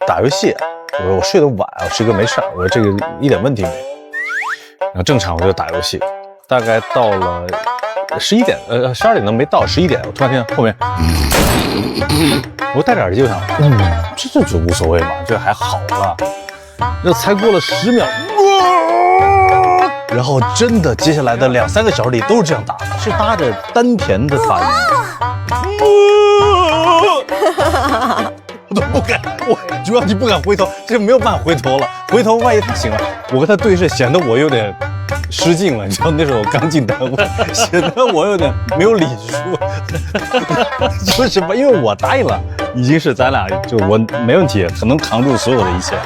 打游戏，我说我睡得晚，我师哥没事，我说这个一点问题没有。然后正常我就打游戏，大概到了11点，12点都没到，11点，我突然听见后面，我戴着耳机我想，这就无所谓嘛，这还好了。这才过了10秒，然后真的接下来的2、3个小时里都是这样打的，是搭着丹田的发音。我都不敢，主要你不敢回头，这没有办法回头了。回头万一他醒了，我跟他对视，显得我有点失敬了。你知道那时候我刚进单位，显得我有点没有礼数。就是吧，因为我答应了，已经是咱俩就我没问题，可能扛住所有的一切。